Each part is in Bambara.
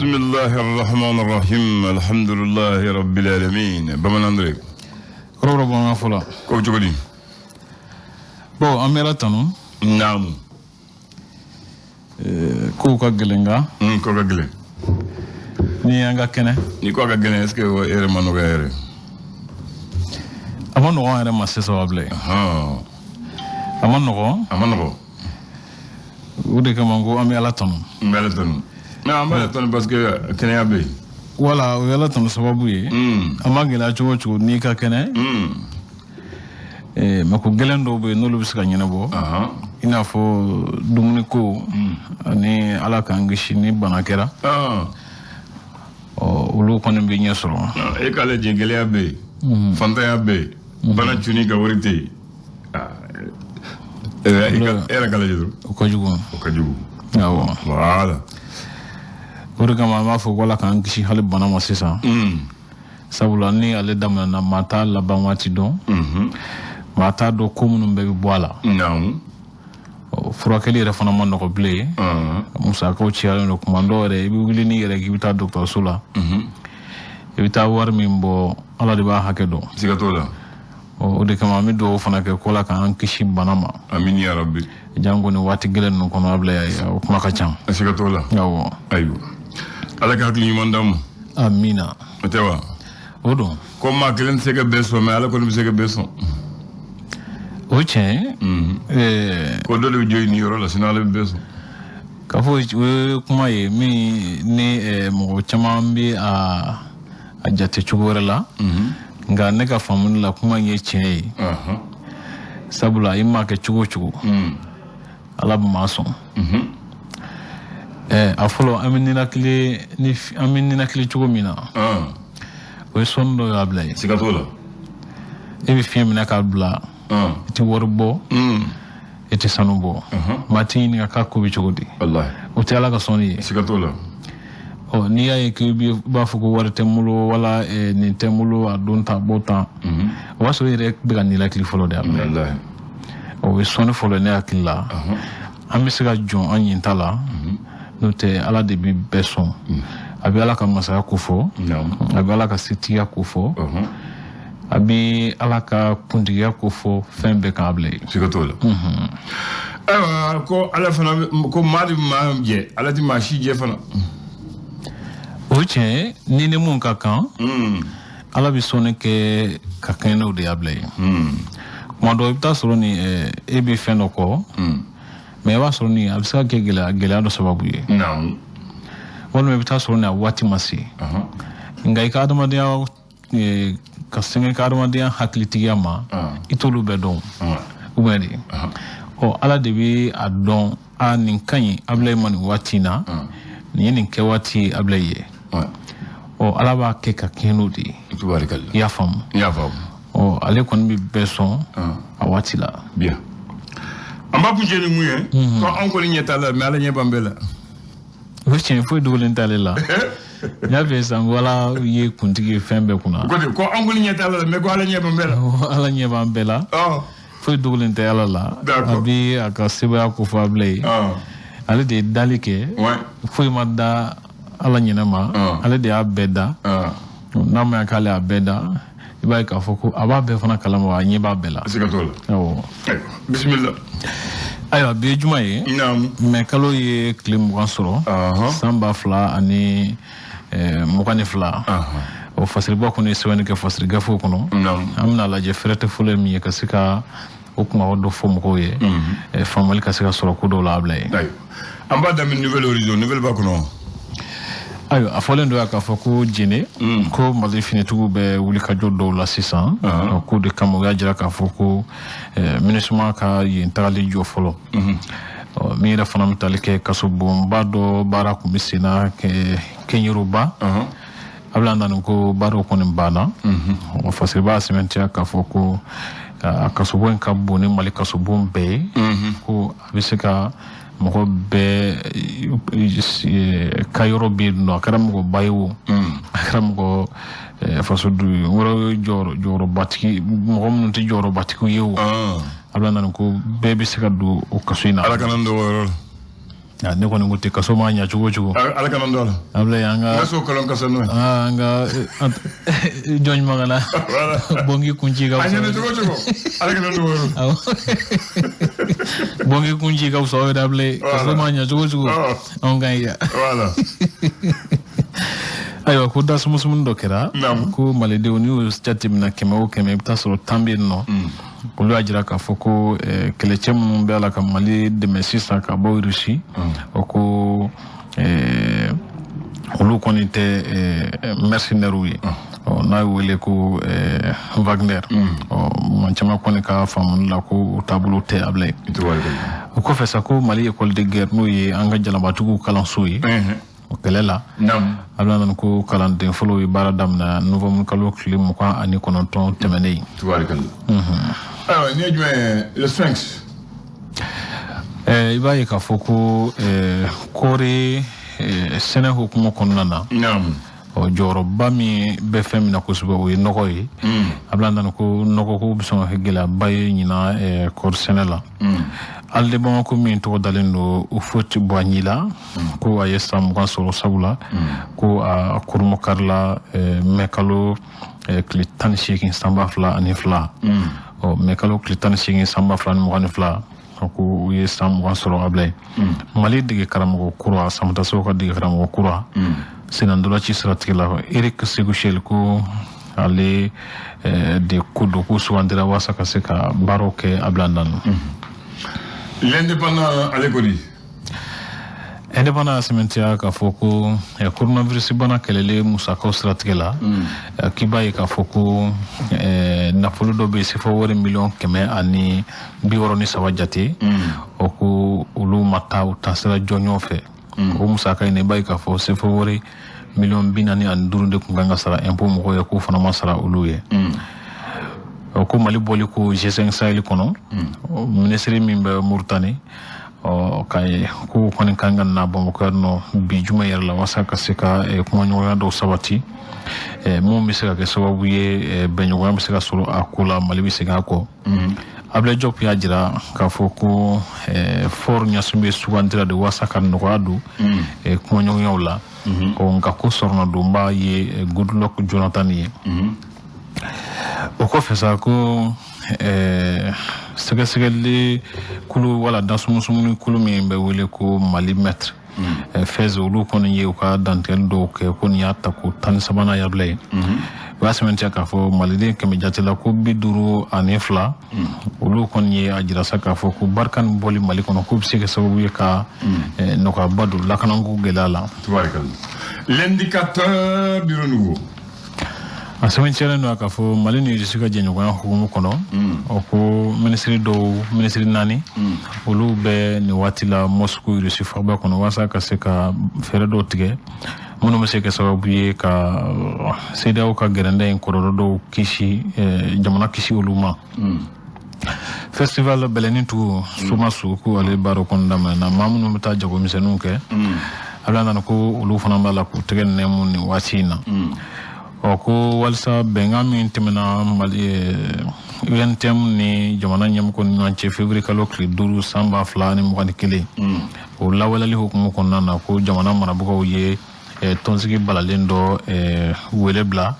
Bismillahirrahmanirrahim. Alhamdulillahi rabbil alamin. Bamanandre. Koro bon fola. Ko jogodi. Bon amela tanu. Naam. Ko ka gelenga. Ko ka gelen. Ni anga kene. Ni ko ka gelen est-ce que ere manoga ere. Amano ere masese wable. Amano. Ude kamango amela tanu. Amela tanu. Na amela tanu parce que kene abe. Wala amela tanu sababu ye. Amagela chuo ni ka kene. Mako gelen do be no lu biska nyina bo. Ina fo dumuni ko ani ala kan gishi ni banakera. Ulu kono be nyesoro. E kala jengele abe. Fanta abe. Bana chuni ka worite. Era kala jidu. Okajugo. Yawo. Voilà. Uri kama ma fo wala kan gishi hali bana mo sisa. Sabula ni ale damna na mata la banwati don. Mata do komunu be boala. Non. Furakeli yɛrɛ fana ma nɔgɔ bilen musakaw ciyalen do kuma dɔw yɛrɛ i bɛ wuli ni yɛrɛ k'i bɛ taa dɔgɔtɔrɔso la i bɛ taa wari min bɔ ala de b'a hakɛ dɔn siga t'o la o de kama an bɛ dugawu fana kɛ ko la k'an kisi bana ma amin ya rabbi jango ni waati gɛlɛn ninnu kɔnɔ a bila o kuma ka ca siga t'o la awɔ ayiwa ala ka hakili ɲuman d'an ma amina o tɛ wa o don ko maa kelen tɛ se ka bɛɛ sɔn mais ala kɔni bɛ se ka bɛɛ sɔn o tiɲɛ ko dɔ de bɛ jɔ nin yɔrɔ la sinon ale bɛ bɛɛ sɔn k'a fɔ o ye kuma ye min ni mɔgɔ caman bɛ a jate cogo wɛrɛ la nka ne ka faamuli la kuma in ye tiɲɛ ye sabula i m'a kɛ cogo o cogo ala bɛ maa sɔn a fɔlɔ an bɛ ninakili cogo min na o ye sɔnni dɔ y'a bila ye siga t'o la e bɛ fiɲɛ minɛ k'a bila i tɛ wari bɔ i tɛ sanu bɔ maa t'i ɲininka k'a ko bɛ cogo di o tɛ ala ka sɔnni ye siga t'o la n'i y'a ye k'i b'a fɔ ko wari tɛ n bolo wala nin tɛ n bolo a don ta b'o tan o b'a sɔrɔ i yɛrɛ bɛ ka ninakili fɔlɔ de ye o ye sɔnni fɔlɔ ne hakili la an bɛ se ka jɔn an ɲin ta la n'o tɛ ala de bɛ bɛɛ sɔn a bɛ ala ka masaya ko fɔ a bɛ ala ka setigiya ko fɔ a bɛ ala ka kuntigiya ko fɔ fɛn bɛɛ kan bila ye siga t'o la ayiwa ko ala fana ko maa de maa jɛ ala tɛ maa si jɛ fana o tiɲɛ ni ne mun ka kan ala bɛ sɔnni kɛ ka kɛnɛw de y'a bila ye kuma dɔ i bɛ taa sɔrɔ ni e bɛ fɛn dɔ kɔ mɛ i b'a sɔrɔ ni a bɛ se ka kɛ gɛlɛya dɔ sababu ye walima i bɛ taa sɔrɔ ni a waati ma se nka i ka adamadenya ka sɛgɛn ka adamadenya hakilitigiya ma i t'olu bɛɛ dɔn ou bien de ala de bɛ a dɔn nin ka ɲi a bila i ma nin waati in na nin ye nin kɛ waati ye a bila i ye ala b'a kɛ ka kɛ n'o de ye i y'a faamu ale kɔni bɛ bɛɛ sɔn a waati la bien an b'a kuncɛ ni mun ye ko an kɔni ɲɛ t'a la mais ala ɲɛ b'an bɛɛ la o ye tiɲɛ foyi dogolen t'ale la n y'a fɛ san ko ala ye kuntigi ye fɛn bɛɛ kunna ko an kɔni ɲɛ t'a la mais ko ala ɲɛ b'an bɛɛ la ala ɲɛ b'an bɛɛ la foyi dogolen tɛ ala la a bɛ a ka sebaya ko fɔ a bila ye ale de ye dali kɛ foyi ma da ala ɲɛnɛ ma ale de y'a bɛɛ da n'a ma k'ale y'a bɛɛ da i b'a ye k'a fɔ ko a b'a bɛɛ fana kalama a ɲɛ b'a bɛɛ la siga t'o la bisimila ayiwa bi ye juma ye mais kalo ye tile 20 sɔrɔ san 2022 o fasiriba kɔni ye sɛbɛnni kɛ fasiri gafew kɔnɔ an bɛna lajɛ fɛrɛ tɛ fɔlɔ min ye ka se ka o kumaw dɔ fɔ mɔgɔw ye faamali ka se ka sɔrɔ ko dɔw la a bila ye an b'a daminɛ nouvelle horizon nouvelle b'a kɔnɔ ayiwa a fɔlen don k'a fɔ ko jene ko mali finitigiw bɛ wulikajɔ dɔw la sisan ko de kama u y'a jira k'a fɔ ko MINUSMA ka yen tagali jɔ fɔlɔ min yɛrɛ fana bɛ tali kɛ kasobonba dɔ baara kun bɛ sen na kɛɲɛroba a bɛ na ko baaraw kɔni banna fasiriba y'a sɛmɛntiya k'a fɔ ko a kasobon in ka bon ni mali kasobon bɛɛ ye ko a bɛ se ka mɔgɔ bɛɛ ka yɔrɔ bɛ yen nɔ a kɛra mɔgɔba ye o a kɛra mɔgɔ fasodu ye wɛrɛ jɔyɔrɔbatigi mɔgɔ minnu tɛ jɔyɔrɔbatigiw ye o a bɛ na ko bɛɛ bɛ se ka don o kaso in na ala kana don o yɔrɔ la ne ko ngote kaso ma nya chugo chugo ala kana ndola abla yanga kaso kolon kaso no nga joñ magala bongi kunji ga anya ne chugo ala kana ndola bongi kunji ga so dable kaso ma nya chugo on ga ya voilà ayo ko das musum dokera ko malede oni statim na kema tasoro tambien no ko lo ajira ka foko kelechem mun be ala ka mali de mesisa ka bo rusi ko olu konite mercenaire wi na wele ko Wagner man chama koni ka famun la ko tabulu te able ko fesa ko mali école de guerre no yi anga jalaba tugu kalanso yi kelela nam ablan ko kalande folo yi baradam na nouveau mun kalo klim ko ani kononton temenei tubarikal alors ni jwe le sphinx ibaye ka foko kore sene hukumo konnana nam o joro bami be femina ko suba o nokoy ablan ko noko ko biso hegela baye nyina kor senela alde bon ko min to dalendo o foti boanila ko ayesa mo solo sabula ko a kurmo karla mekalo klitan shekin samba fla anifla o mekalo klitan shekin samba fla mo anifla ko yesa mo solo able mali dige karamo kurwa samta so ko dige karamo kurwa sinandola ci strategila Eric Segushel ko ale de kudo ko suandira wasaka seka baroke ablandan l'indépendant allegori indépendant sementia ka foko coronavirus bana kelele musaka strategila kibaye ka foko na folo do be se fo wore million keme ani bi woroni sawajati o ko ulu mata utasira jonyo fe o musaka ne bay ka fo se fo wore million binani an durunde ko ganga sara impôt mo ko ko fana masara uluye ko mali boli ko G5 Sahel kono ministre mimbe Mauritanie kay ko konin kanga na bomo ko no bi juma yer la wasaka sika ko nyoya do sabati mo misika ke sababu ye benyo wa misika solo akula mali bisika ko able job ya jira ka foko for nyasumbe suwandira de wasaka no adu ko nyoya la o ngako sorno do mba ye good luck Jonathan ye o ko fesa ko segasegale kulu wala dasumusumu kulu mi be wele ko mali maître fezo lu kono ye ko dantel do ke ko nyata ko tan sabana yable wasementi ka fo mali de ke mi jatela ko biduru anefla lu kono ye ajira saka fo ko barkan boli mali kono ko sike sababu ye ka no ka badu lakanangu gelala tubarikal l'indicateur du renouveau asementi no ka fo mali ni jisuka jenyo ko hukumu kono o ko ministre nani olu be ni watila Moscow reçu farba kono wasa ka se ka fere do tige mono me se ka sababu ye ka seda o ka gerande en kororo do kishi jamana kishi oluma festival belenintu sumasu ko ale baro kon dama na mamuno meta jago misenu ke alana ko olu fana bala ko tige ne mun ni watina ko walsa bengami timena mali yentem ni jamana nyam ko nyance février kalo kli duru samba flani mo kan kile o lawala li hukumu ko nana ko jamana mara bugo ye tonsigi balalendo welebla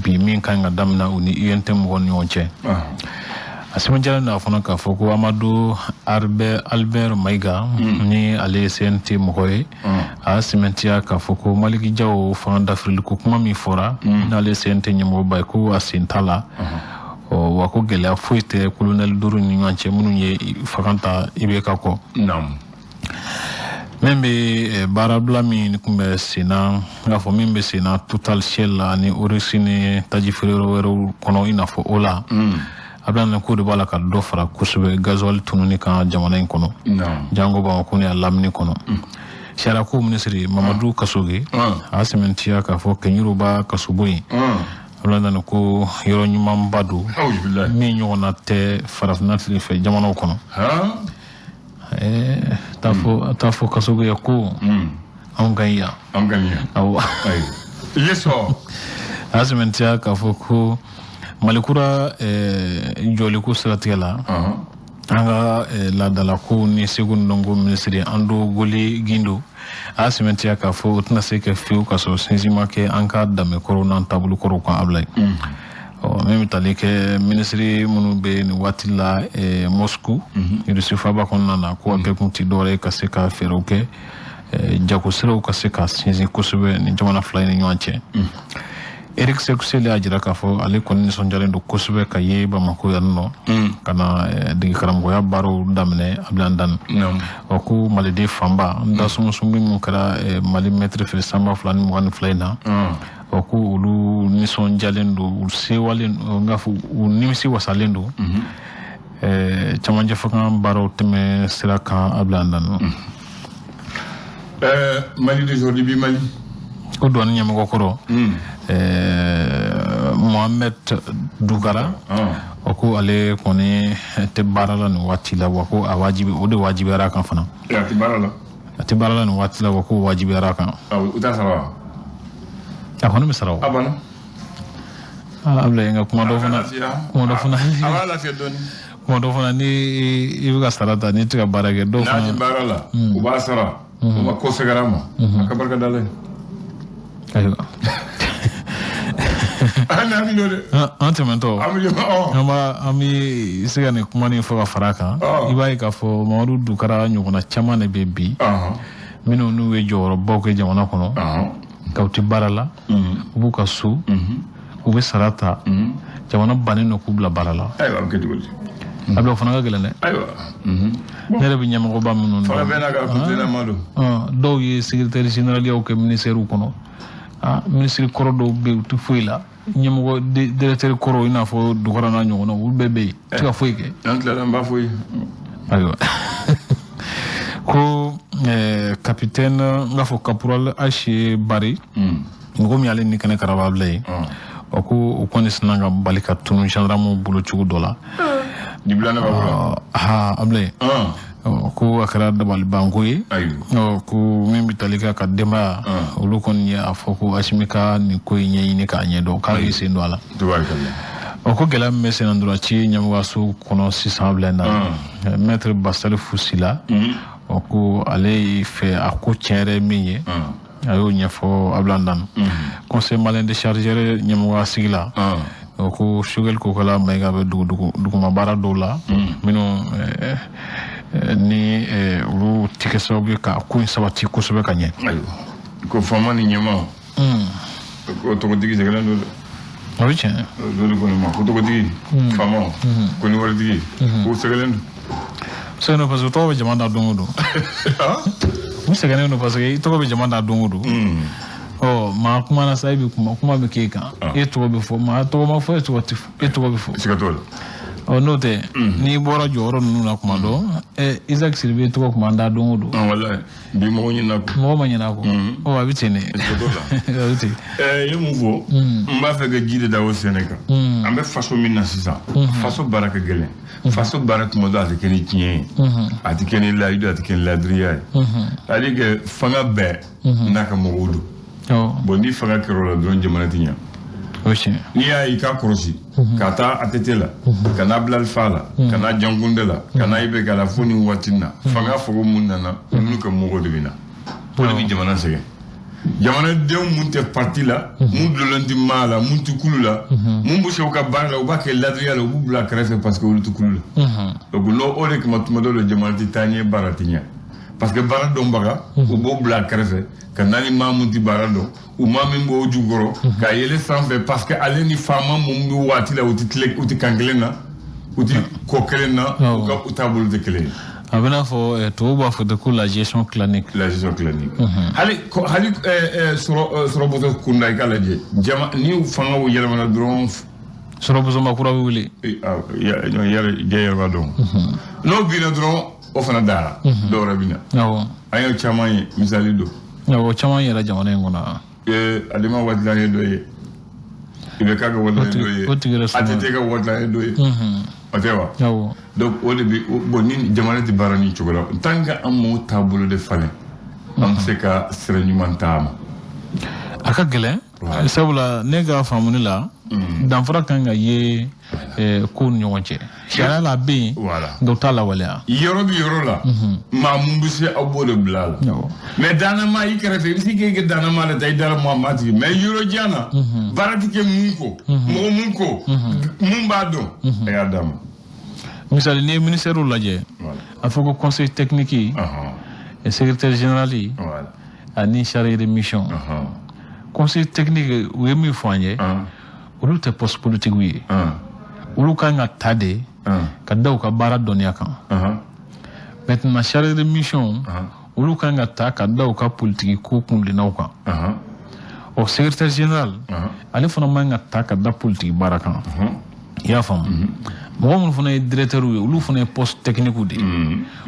bi min kan damna uni yentem won nyonce asima jala na fona ka foko Amadou Albert Maiga ni ale senti mokoy a simentia ka foko Maliki Jaw fan d'Afrique ko kuma mi fora na ale senti nyamo bay ko asintala o wako gele fuite colonel duru ni nyanche munu ye fakanta ibeka ko nam membe barabla mi kumbe sina ngafo membe sina total shell ani origine taji frero wero kono ina fo ola ablan ko de bala ka do fara kusube gazol tununi kan jamana en kono jango ba ko ne lamni kono shara ko ministre Mamadou Kasoge a sementia ka fo kenyuru ba kasubuyi ablan ko yoro nyumam badu mi nyona te farafnatli fe jamana kono tafo Kasoge yako anganya aw yeso a sementia ka fo ko malikura joliku strategela anga la dala ko ni segundo ngo ministre ando goli gindo a sementia ka fo tna se ke fiu ka so senzima ke anka dame corona tabulu koro ko ablay même tali ke ministre munu be ni watila Moscou il se fa ba kon nana ko be kun ti dore ka se ka feroke jako sero ka se ka sinzi kusube ni jamana fly ni nyanche Eric Sekusele ajira ka fo ale kon ni sonjale do kusube ka ye ba mako yanno kana digi karam go ya baro damne ablandan oku malide famba nda sumbi mun kara mali metre fe samba flan mo wan flyna oku ulu ni sonjale do se walen ngafu nimsi wasalendo chamanje fakan baro teme siraka ablandan Mali d'aujourd'hui bi Mali ko don nyam ko koro Mohamed Dougara oku ale koni te barala no watila wako awajibi ode wajibi araka fana ya te barala no watila wako wajibi araka uta sawa hono misaraw abana abla nga kuma do fana awala fi doni kuma do fana ni ibuga sarata ni tiga barage do fana na barala uba sara uba ko segarama akabarka dalen ayo ana mi dole antemento ami sigane kuma ni fo faraka ibai ka fo Mamadou Doukara nyukuna chama ne bebi mino nu we joro boko jamana kono kawti barala buka su ube sarata jamana bani no kubla barala aywa am kedigol ablo fana ga gelene aywa nere bi nyama ko ba munu fala bena ga ko tena mado do yi secrétaire général yaw ke ministère kono ministre koro do be tu fuila nyamo directeur koro ina fo Doukara na nyono ul bebe tika fuike antla ba fuy ayo ko capitaine ngafo caporal H Bari ngomi ale ni kana karabable oku okoni sinanga balika tunu gendarme bulu chugo dola di blana ba able ko akara dabal bangoye ko mimbi talika ka demba ulu kon ya afoko ashimika ni ko nyini ka nyedo ka ise ndwala ko gela mese nandura ci nyamwa su kono 600 blenda maître Bastel Fusila ko ale fe ako tiere minye ayo nyafo ablandan conseil malin de chargeur nyamwa sigla ko shugel ko kala mayga be dugu mabara dola mino ni ru tikeso bi ka ko sabati ko sobe kanye ayo ko fama ni nyama ko to digi se gelen do oui tiens do ko ma ko to digi fama ko ni wala digi ko se gelen c'est no parce que to be jamanda dongodo mu se gelen no parce que to be jamanda dongodo ma kuma na sai bi kuma be keka to be fo ma to ma fo to be fo sikatol no te ni bora joro nuna kuma do Isaac Sylvie to kuma nda dongodo wallahi bi mo nyina ko o abitene abiti yemu fo mba fe ga jide dawo Sénégal ambe façon minna sisa façon baraka gelen façon baraka mo da ke ni tié ati ke ni la ido ati ke la driya ali ke fanga be naka mo wudu bon ni fanga kero la don jamana tinya ni ya ika korosi kata atetela kana blal fala kana jangundela kana ibe kala foni watina fanga fogo munana nuka mogo debina pour mi jamana sege jamana dew munte parti la mun dolandi mala mun tukulula mun bu shawka barla u bakke ladriya la u bla krefe parce que ulu tukulula donc no ole que matuma do le jamana titanie baratinya parce que barado mbaga u bo bla krefe kanani mamuti barado u mamimbo jugoro ka yele sanfe parce que aleni fama mumbi wati la uti kangelena uti kokelena uka utabulu de kele abena fo to ba fo de la gestion clanique hali soro boto kunda kala je jama ni fanga wo yele mana dron soro bozo makura wuli ya je ba don no bina dron o fana dara do rabina ayo chama misali do chama yela jamana ngona alima wadla ye doye ibe kaga wadla ye doye atete ga wadla ye doye atewa donc o de bi boni jamana di barani chogola tanga amu tabulo de fale am seka serenyumantama aka gele sabula nega famuni la danfara kan ka ye ko ni ɲɔgɔn cɛ sariya la bɛ yen dɔw t'a lawaleya yɔrɔ bi yɔrɔ la maa mun bɛ se aw b'o de bila a la mais danama i kɛrɛfɛ i bɛ se k'e kɛ danama de ta i dara maa tigi mais yɔrɔ jan na baara ti kɛ mun ko mɔgɔ mun ko mun b'a dɔn a y'a d'a ma misali n'i ye ministère lajɛ a fɔ ko conseil technique secrétaire général ani chargé de mission conseil technique u ye min fɔ an ye olu tɛ poste politique ye olu kan ka ta de ka da u ka baara dɔnniya kan maintenant chargé de mission olu kan ka ta ka da u ka politique ko kundennaw kan o secrétaire général ale fana man ka ta ka da politique baara kan i y'a faamu mɔgɔ minnu fana ye directeur ye olu fana ye poste technique de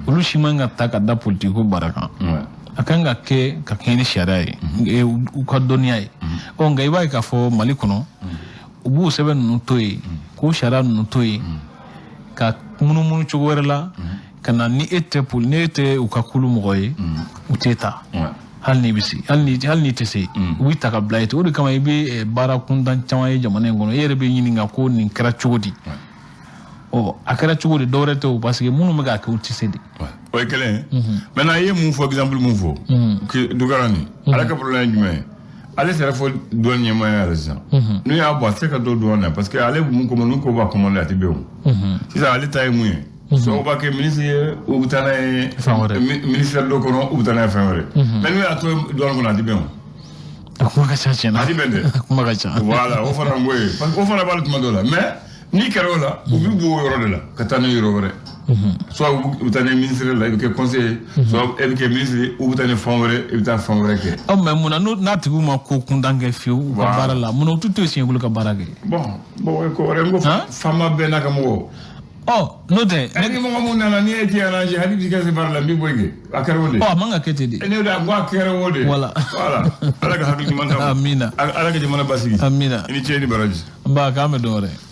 olu si man ka ta ka da politique ko baara kan a kan ka kɛ ni sariya ye u ka dɔnniya ye nka i b'a ye k'a fɔ Mali kɔnɔ u b'u sɛbɛn ninnu to yen k'u sariya ninnu to yen ka munumunu cogo wɛrɛ la ka na ni e tɛ u ka kulu mɔgɔ ye u tɛ taa hali n'i bɛ se hali n'i tɛ se u b'i ta ka bila ye ten o de kama i bɛ baara kuntan caman ye jamana in kɔnɔ e yɛrɛ bɛ ɲininka ko nin kɛra cogo di a kɛra cogo di dɔwɛrɛ tɛ o parce que minnu bɛ k'a kɛ u tɛ se de o ye kelen ye maintenant i ye mun fɔ exemple mun fɔ Dugarani ale ka problème ye jumɛn ye ale sera fɔ dɔɔni ɲɛmaaya la sisan n'u y'a bɔ a tɛ se ka dɔ dɔn na parce que ale mun ko n'u ko b'a commandé a tɛ bɛn o sisan ale ta ye mun ye soit u b'a kɛ ministre ye u bɛ taa n'a ye ministère dɔ kɔnɔ u bɛ taa n'a ye fɛn wɛrɛ mais n'u y'a to dɔɔni kɔnɔ a tɛ bɛn o a kuma ka ca tiɲɛ na a tɛ bɛn dɛ a kuma ka ca voilà o fana n ko ye parce que o fana b'a la tuma dɔw la mais n'i kɛra o la u bɛ bɔ o yɔrɔ de la ka taa n'o yɔrɔ wɛrɛ soit u bɛ taa ni ministre la i bɛ kɛ conseiller soit e bɛ kɛ ministre u bɛ taa ni fɛn wɛrɛ i bɛ taa fɛn wɛrɛ kɛ mais mun na n'a tigiw ma ko kuntan kɛ fiyewu u ka baara la mun na u t'u to siɲɛ kelen ka baara kɛ bon o ye ko wɛrɛ n ko faama bɛɛ n'a ka mɔgɔ n'o tɛ ni mɔgɔ mun nana ni e tɛ arrangé hali bi ka se baara la n bɛ bɔ yen a kɛra o de a man ka kɛ ten de ne da n ko a kɛra o de voilà ala ka hakili ɲuman d'a ma amina ala ka jamana basigi amina i ni ce i ni baraji n b'a k'an bɛ dɔn wɛrɛ